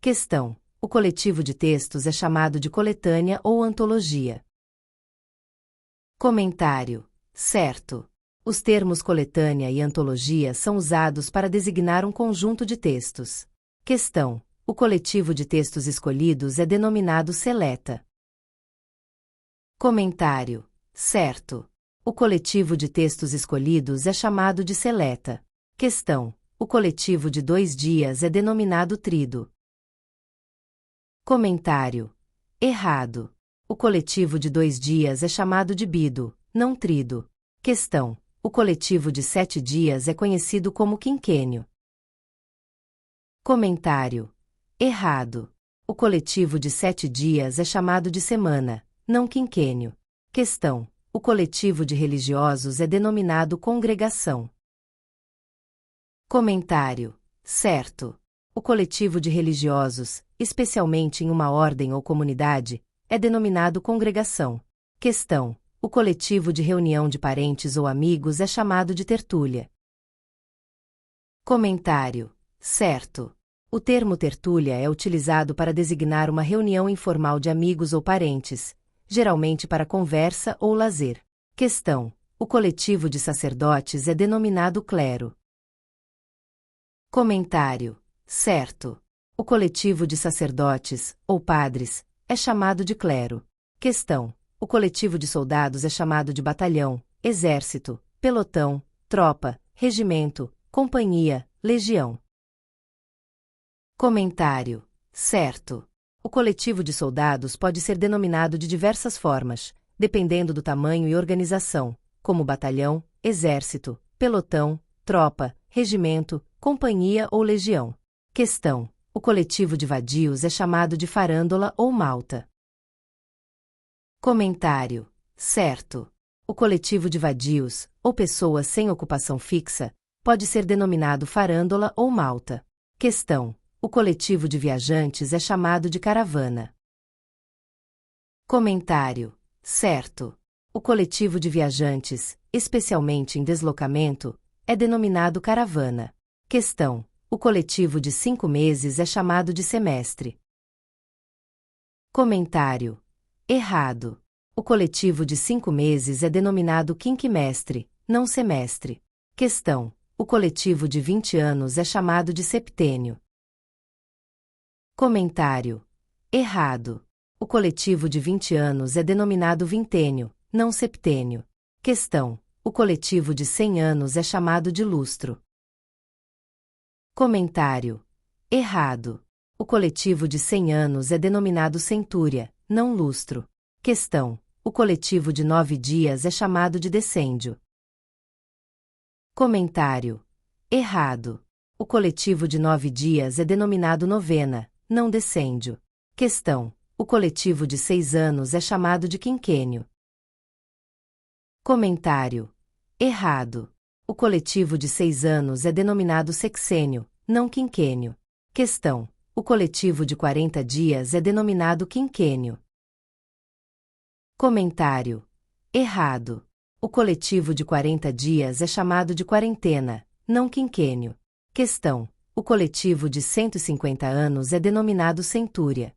Questão: o coletivo de textos é chamado de coletânea ou antologia. Comentário: certo. Os termos coletânea e antologia são usados para designar um conjunto de textos. Questão: o coletivo de textos escolhidos é denominado seleta. Comentário: certo. O coletivo de textos escolhidos é chamado de seleta. Questão: o coletivo de 2 dias é denominado trido. Comentário: errado. O coletivo de 2 dias é chamado de bido, não trido. Questão: o coletivo de 7 dias é conhecido como quinquênio. Comentário: errado. O coletivo de 7 dias é chamado de semana, não quinquênio. Questão: o coletivo de religiosos é denominado congregação. Comentário: certo. O coletivo de religiosos, especialmente em uma ordem ou comunidade, é denominado congregação. Questão: o coletivo de reunião de parentes ou amigos é chamado de tertúlia. Comentário: certo. O termo tertúlia é utilizado para designar uma reunião informal de amigos ou parentes, geralmente para conversa ou lazer. Questão: o coletivo de sacerdotes é denominado clero. Comentário: certo. O coletivo de sacerdotes, ou padres, é chamado de clero. Questão: o coletivo de soldados é chamado de batalhão, exército, pelotão, tropa, regimento, companhia, legião. Comentário: certo. O coletivo de soldados pode ser denominado de diversas formas, dependendo do tamanho e organização, como batalhão, exército, pelotão, tropa, regimento, companhia ou legião. Questão: o coletivo de vadios é chamado de farândola ou malta. Comentário: certo. O coletivo de vadios, ou pessoas sem ocupação fixa, pode ser denominado farândola ou malta. Questão: o coletivo de viajantes é chamado de caravana. Comentário: certo. O coletivo de viajantes, especialmente em deslocamento, é denominado caravana. Questão: o coletivo de 5 meses é chamado de semestre. Comentário: errado. O coletivo de 5 meses é denominado quinquimestre, não semestre. Questão: o coletivo de 20 anos é chamado de septênio. Comentário: errado. O coletivo de 20 anos é denominado vintênio, não septênio. Questão: o coletivo de 100 anos é chamado de lustro. Comentário: errado. O coletivo de 100 anos é denominado centúria, não lustro. Questão: o coletivo de 9 dias é chamado de decêndio. Comentário: errado. O coletivo de 9 dias é denominado novena, não decêndio. Questão: o coletivo de 6 anos é chamado de quinquênio. Comentário: errado. O coletivo de 6 anos é denominado sexênio, não quinquênio. Questão: o coletivo de 40 dias é denominado quinquênio. Comentário: errado. O coletivo de 40 dias é chamado de quarentena, não quinquênio. Questão: o coletivo de 150 anos é denominado centúria.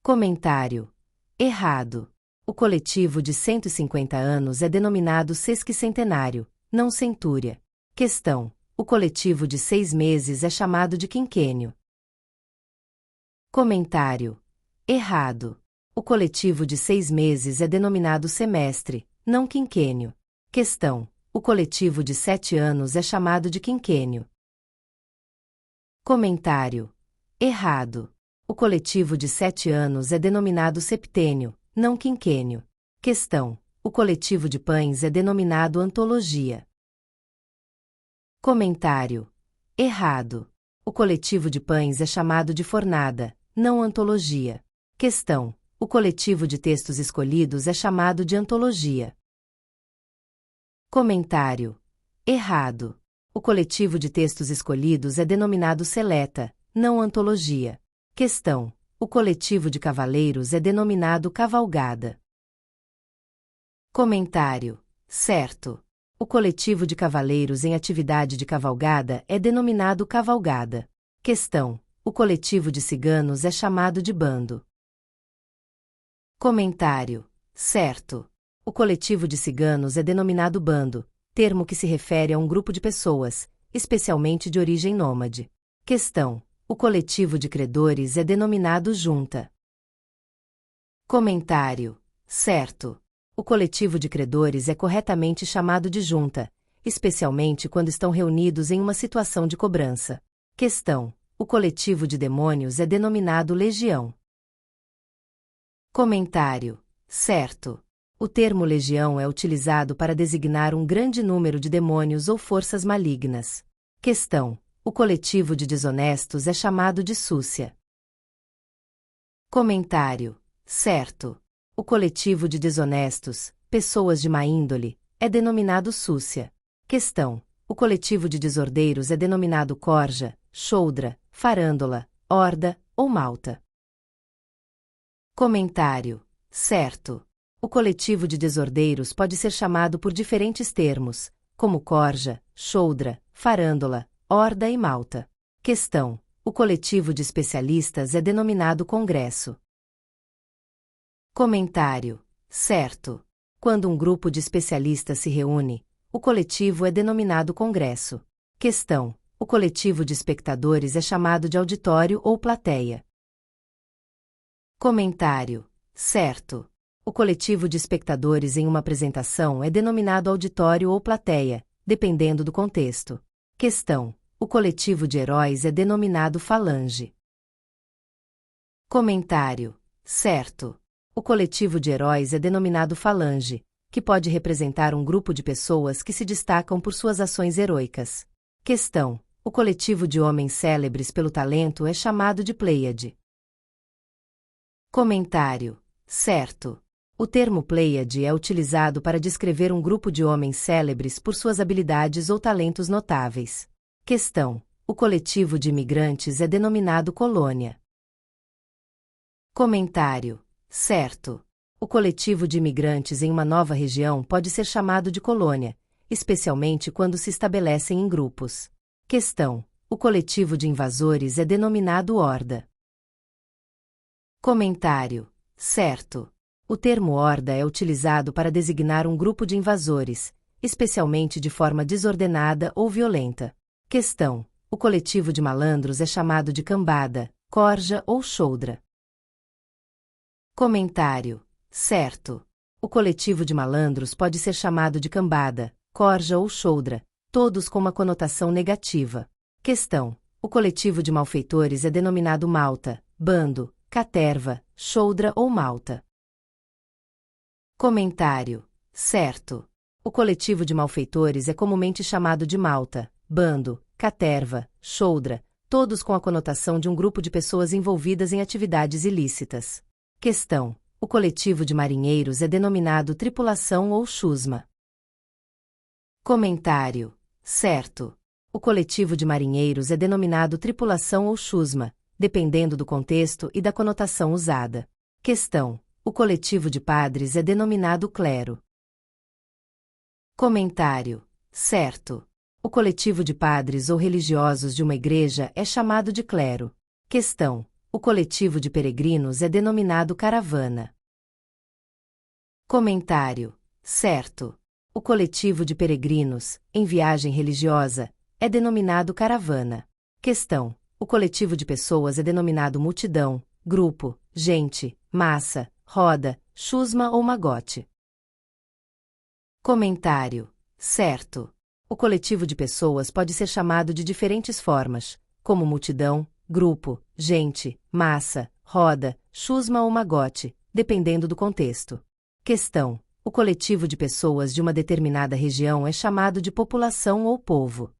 Comentário: errado. O coletivo de 150 anos é denominado sesquicentenário, não centúria. Questão: o coletivo de 6 meses é chamado de quinquênio. Comentário: errado. O coletivo de 6 meses é denominado semestre, não quinquênio. Questão: o coletivo de 7 anos é chamado de quinquênio. Comentário: errado. O coletivo de 7 anos é denominado septênio, não quinquênio. Questão: o coletivo de pães é denominado antologia. Comentário: errado. O coletivo de pães é chamado de fornada, não antologia. Questão: o coletivo de textos escolhidos é chamado de antologia. Comentário: errado. O coletivo de textos escolhidos é denominado seleta, não antologia. Questão: o coletivo de cavaleiros é denominado cavalgada. Comentário: certo. O coletivo de cavaleiros em atividade de cavalgada é denominado cavalgada. Questão: o coletivo de ciganos é chamado de bando. Comentário. Certo. O coletivo de ciganos é denominado bando, termo que se refere a um grupo de pessoas, especialmente de origem nômade. Questão. O coletivo de credores é denominado junta. Comentário. Certo. O coletivo de credores é corretamente chamado de junta, especialmente quando estão reunidos em uma situação de cobrança. Questão. O coletivo de demônios é denominado legião. Comentário. Certo. O termo legião é utilizado para designar um grande número de demônios ou forças malignas. Questão. O coletivo de desonestos é chamado de súcia. Comentário. Certo. O coletivo de desonestos, pessoas de má índole, é denominado súcia. Questão. O coletivo de desordeiros é denominado corja, choudra, farândola, horda ou malta. Comentário. Certo. O coletivo de desordeiros pode ser chamado por diferentes termos, como corja, choudra, farândola, horda e malta. Questão. O coletivo de especialistas é denominado congresso. Comentário. Certo. Quando um grupo de especialistas se reúne, o coletivo é denominado congresso. Questão. O coletivo de espectadores é chamado de auditório ou plateia. Comentário. Certo. O coletivo de espectadores em uma apresentação é denominado auditório ou plateia, dependendo do contexto. Questão. O coletivo de heróis é denominado falange. Comentário. Certo. O coletivo de heróis é denominado falange, que pode representar um grupo de pessoas que se destacam por suas ações heroicas. Questão. O coletivo de homens célebres pelo talento é chamado de pleiade. Comentário. Certo. O termo pleiade é utilizado para descrever um grupo de homens célebres por suas habilidades ou talentos notáveis. Questão. O coletivo de imigrantes é denominado colônia. Comentário. Certo. O coletivo de imigrantes em uma nova região pode ser chamado de colônia, especialmente quando se estabelecem em grupos. Questão. O coletivo de invasores é denominado horda. Comentário. Certo. O termo horda é utilizado para designar um grupo de invasores, especialmente de forma desordenada ou violenta. Questão. O coletivo de malandros é chamado de cambada, corja ou choudra. Comentário. Certo. O coletivo de malandros pode ser chamado de cambada, corja ou choudra, todos com uma conotação negativa. Questão. O coletivo de malfeitores é denominado malta, bando, caterva, choudra ou malta. Comentário. Certo. O coletivo de malfeitores é comumente chamado de malta, bando, caterva, choudra, todos com a conotação de um grupo de pessoas envolvidas em atividades ilícitas. Questão. O coletivo de marinheiros é denominado tripulação ou chusma. Comentário. Certo. O coletivo de marinheiros é denominado tripulação ou chusma, dependendo do contexto e da conotação usada. Questão. O coletivo de padres é denominado clero. Comentário. Certo. O coletivo de padres ou religiosos de uma igreja é chamado de clero. Questão. O coletivo de peregrinos é denominado caravana. Comentário. Certo. O coletivo de peregrinos, em viagem religiosa, é denominado caravana. Questão. O coletivo de pessoas é denominado multidão, grupo, gente, massa, roda, chusma ou magote. Comentário. Certo. O coletivo de pessoas pode ser chamado de diferentes formas, como multidão, grupo, gente, massa, roda, chusma ou magote, dependendo do contexto. Questão. O coletivo de pessoas de uma determinada região é chamado de população ou povo.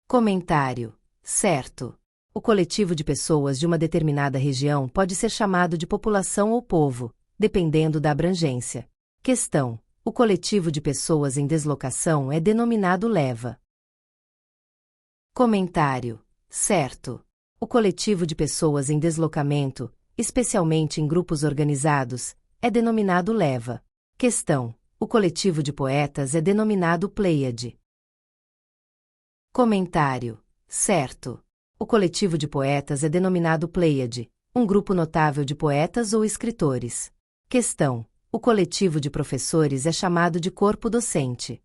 Comentário. Certo. O coletivo de pessoas de uma determinada região pode ser chamado de população ou povo, dependendo da abrangência. Questão. O coletivo de pessoas em deslocação é denominado leva. Comentário. Certo. O coletivo de pessoas em deslocamento, especialmente em grupos organizados, é denominado leva. Questão. O coletivo de poetas é denominado pleiade. Comentário. Certo. O coletivo de poetas é denominado Pleiade, um grupo notável de poetas ou escritores. Questão: o coletivo de professores é chamado de corpo docente.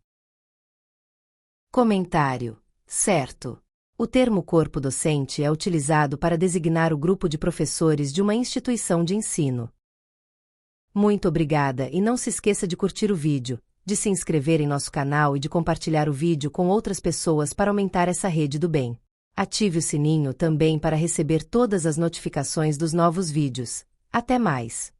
Comentário: certo. O termo corpo docente é utilizado para designar o grupo de professores de uma instituição de ensino. Muito obrigada e não se esqueça de curtir o vídeo, de se inscrever em nosso canal e de compartilhar o vídeo com outras pessoas para aumentar essa rede do bem. Ative o sininho também para receber todas as notificações dos novos vídeos. Até mais!